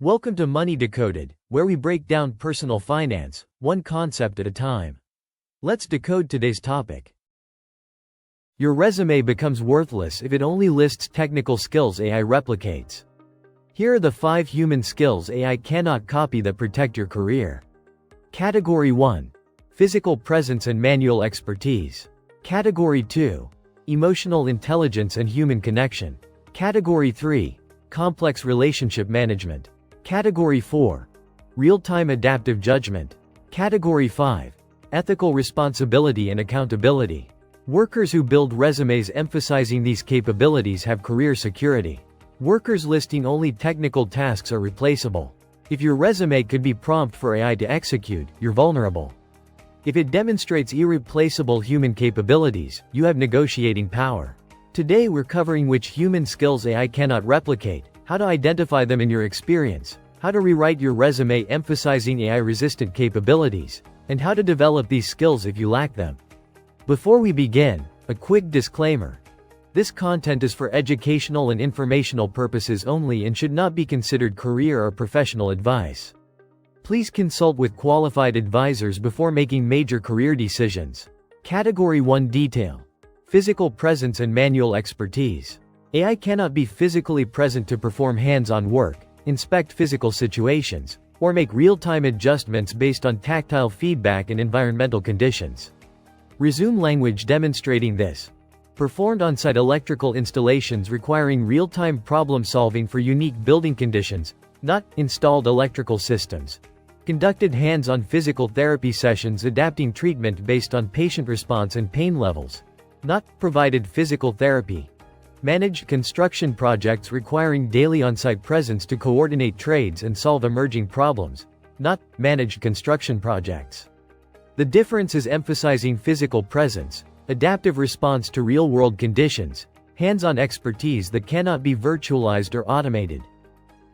Welcome to Money Decoded, where we break down personal finance, one concept at a time. Let's decode today's topic. Your resume becomes worthless if it only lists technical skills AI replicates. Here are the 5 human skills AI cannot copy that protect your career. Category 1. Physical presence and manual expertise. Category 2. Emotional intelligence and human connection. Category 3. Complex relationship management. Category 4. Real-time adaptive judgment. Category 5. Ethical responsibility and accountability. Workers who build resumes emphasizing these capabilities have career security. Workers listing only technical tasks are replaceable. If your resume could be prompt for AI to execute, you're vulnerable. If it demonstrates irreplaceable human capabilities, you have negotiating power. Today we're covering which human skills AI cannot replicate, how to identify them in your experience, how to rewrite your resume emphasizing AI-resistant capabilities, and how to develop these skills if you lack them. Before we begin, a quick disclaimer. This content is for educational and informational purposes only and should not be considered career or professional advice. Please consult with qualified advisors before making major career decisions. Category 1 Detail. Physical presence and manual expertise. AI cannot be physically present to perform hands-on work, inspect physical situations, or make real-time adjustments based on tactile feedback and environmental conditions. Resume language demonstrating this. Performed on-site electrical installations requiring real-time problem-solving for unique building conditions, not installed electrical systems. Conducted hands-on physical therapy sessions adapting treatment based on patient response and pain levels. Not provided physical therapy. Managed construction projects requiring daily on-site presence to coordinate trades and solve emerging problems. Not managed construction projects. The difference is emphasizing physical presence, adaptive response to real-world conditions, hands-on expertise that cannot be virtualized or automated.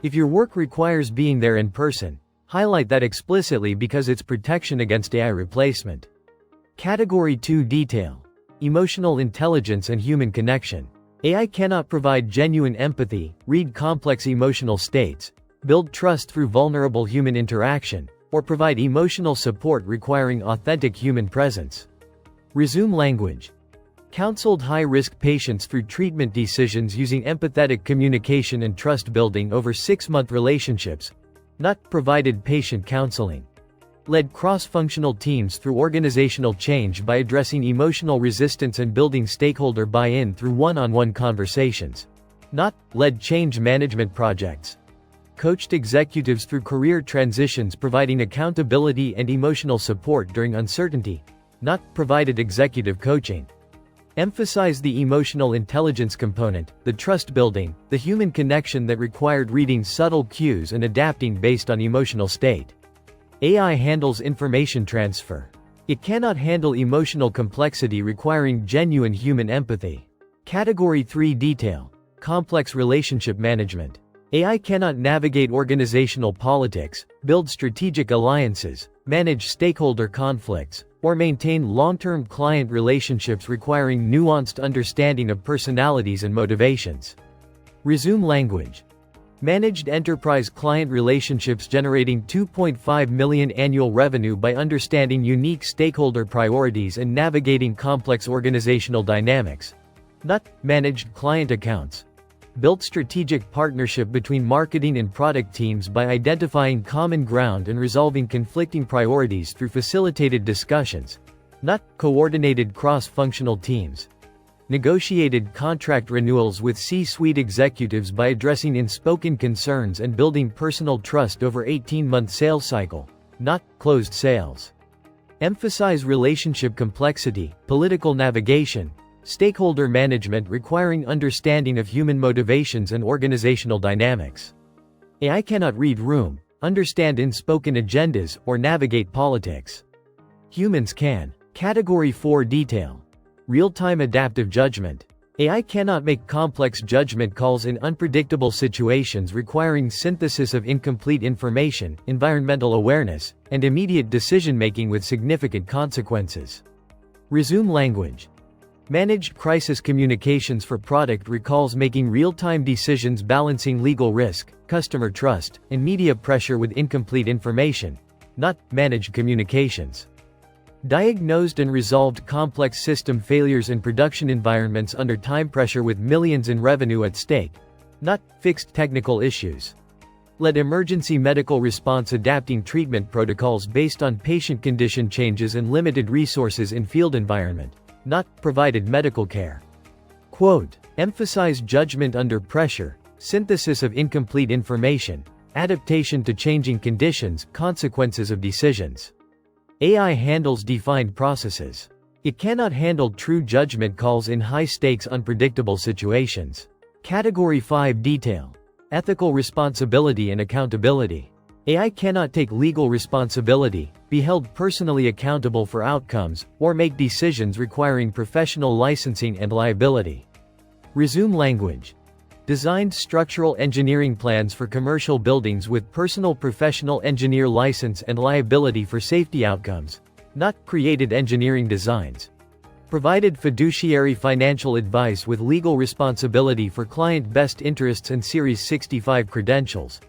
If your work requires being there in person, highlight that explicitly because it's protection against AI replacement. Category 2 Detail. Emotional intelligence and human connection. AI cannot provide genuine empathy, read complex emotional states, build trust through vulnerable human interaction, or provide emotional support requiring authentic human presence. Resume language. Counseled high-risk patients through treatment decisions using empathetic communication and trust building over 6-month relationships. Not provided patient counseling. Led cross-functional teams through organizational change by addressing emotional resistance and building stakeholder buy-in through one-on-one conversations. Not led change management projects. Coached executives through career transitions providing accountability and emotional support during uncertainty. Not provided executive coaching. Emphasize the emotional intelligence component, the trust building, the human connection that required reading subtle cues and adapting based on emotional state. AI handles information transfer. It cannot handle emotional complexity requiring genuine human empathy. Category 3 Detail. Complex relationship management. AI cannot navigate organizational politics, build strategic alliances, manage stakeholder conflicts, or maintain long-term client relationships requiring nuanced understanding of personalities and motivations. Resume language. Managed enterprise client relationships generating $2.5 million annual revenue by understanding unique stakeholder priorities and navigating complex organizational dynamics. Not managed client accounts. Built strategic partnership between marketing and product teams by identifying common ground and resolving conflicting priorities through facilitated discussions. Not coordinated cross-functional teams. Negotiated contract renewals with C-suite executives by addressing unspoken concerns and building personal trust over 18-month sales cycle. Not closed sales. Emphasize relationship complexity, political navigation, stakeholder management requiring understanding of human motivations and organizational dynamics. AI cannot read room, understand unspoken agendas, or navigate politics. Humans can. Category 4 Detail. Real-time adaptive judgment. AI cannot make complex judgment calls in unpredictable situations requiring synthesis of incomplete information, environmental awareness, and immediate decision-making with significant consequences. Resume language. Managed crisis communications for product recalls, making real-time decisions, balancing legal risk, customer trust, and media pressure with incomplete information. Not managed communications. Diagnosed and resolved complex system failures in production environments under time pressure with millions in revenue at stake. Not fixed technical issues. Led emergency medical response, adapting treatment protocols based on patient condition changes and limited resources in field environment. Not provided medical care. Quote, emphasize judgment under pressure, synthesis of incomplete information, adaptation to changing conditions, consequences of decisions. AI handles defined processes. It cannot handle true judgment calls in high-stakes, unpredictable situations. Category 5 Detail. Ethical responsibility and accountability. AI cannot take legal responsibility, be held personally accountable for outcomes, or make decisions requiring professional licensing and liability. Resume language. Designed structural engineering plans for commercial buildings with personal professional engineer license and liability for safety outcomes. Not created engineering designs. Provided fiduciary financial advice with legal responsibility for client best interests and Series 65 credentials.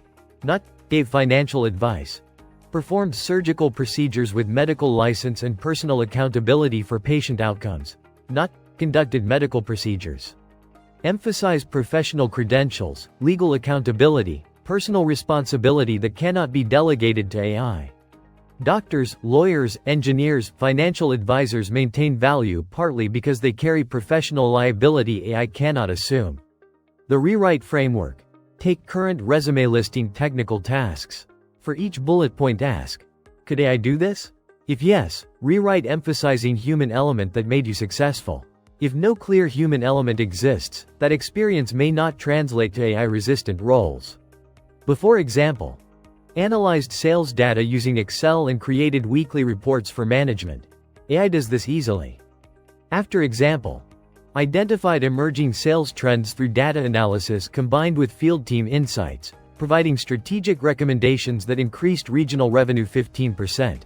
Not gave financial advice. Performed surgical procedures with medical license and personal accountability for patient outcomes. Not conducted medical procedures. Emphasize professional credentials, legal accountability, personal responsibility that cannot be delegated to AI. Doctors, lawyers, engineers, financial advisors maintain value partly because they carry professional liability AI cannot assume. The rewrite framework. Take current resume listing technical tasks. For each bullet point ask, could AI do this? If yes, rewrite emphasizing human element that made you successful. If no clear human element exists, that experience may not translate to AI-resistant roles. Before example, analyzed sales data using Excel and created weekly reports for management. AI does this easily. After example, identified emerging sales trends through data analysis combined with field team insights, providing strategic recommendations that increased regional revenue 15%.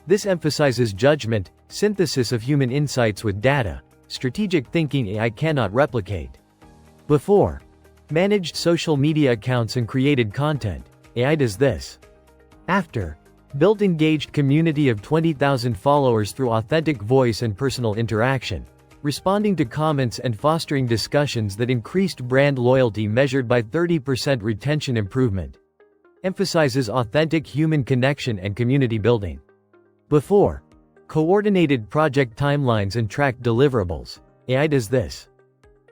This emphasizes judgment, synthesis of human insights with data, strategic thinking AI cannot replicate. Before, managed social media accounts and created content. AI does this. After, built engaged community of 20,000 followers through authentic voice and personal interaction, responding to comments and fostering discussions that increased brand loyalty measured by 30% retention improvement. Emphasizes authentic human connection and community building. Before, coordinated project timelines and tracked deliverables. AI does this.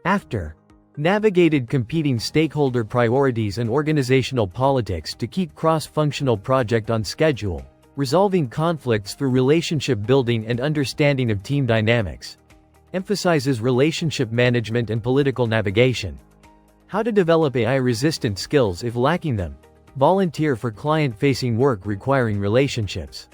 After, navigated competing stakeholder priorities and organizational politics to keep cross-functional project on schedule, resolving conflicts through relationship building and understanding of team dynamics. Emphasizes relationship management and political navigation. How to develop AI-resistant skills if lacking them. Volunteer for client-facing work requiring relationships.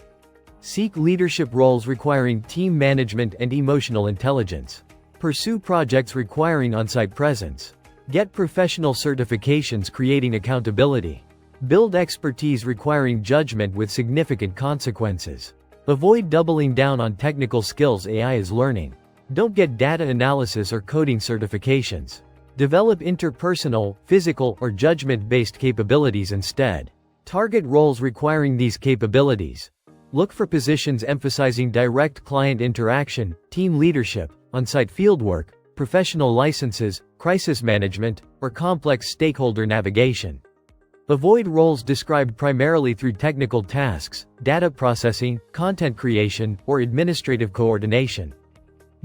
Seek leadership roles requiring team management and emotional intelligence. Pursue projects requiring on-site presence. Get professional certifications creating accountability. Build expertise requiring judgment with significant consequences. Avoid doubling down on technical skills AI is learning. Don't get data analysis or coding certifications. Develop interpersonal, physical, or judgment-based capabilities instead. Target roles requiring these capabilities. Look for positions emphasizing direct client interaction, team leadership, on-site fieldwork, professional licenses, crisis management, or complex stakeholder navigation. Avoid roles described primarily through technical tasks, data processing, content creation, or administrative coordination.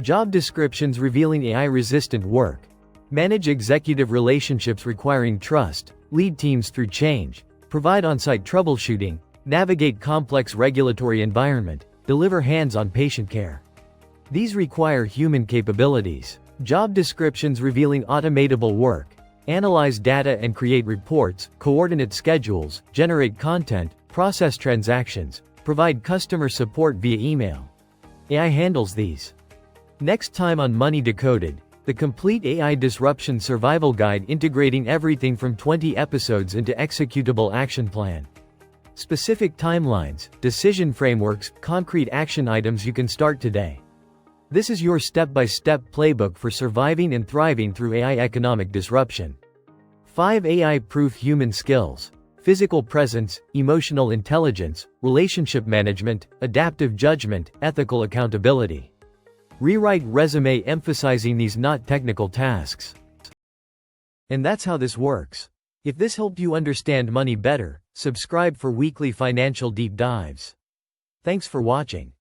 Job descriptions revealing AI-resistant work. Manage executive relationships requiring trust, lead teams through change, provide on-site troubleshooting, navigate complex regulatory environment, deliver hands-on patient care. These require human capabilities. Job descriptions revealing automatable work. Analyze data and create reports, coordinate schedules, generate content, process transactions, provide customer support via email. AI handles these. Next time on Money Decoded, the complete AI disruption survival guide integrating everything from 20 episodes into executable action plan. Specific timelines, decision frameworks, concrete action items you can start today. This is your step-by-step playbook for surviving and thriving through AI economic disruption. 5 AI-proof human skills: physical presence, emotional intelligence, relationship management, adaptive judgment, ethical accountability. Rewrite resume emphasizing these not technical tasks. And that's how this works. If this helped you understand money better, subscribe for weekly financial deep dives. Thanks for watching.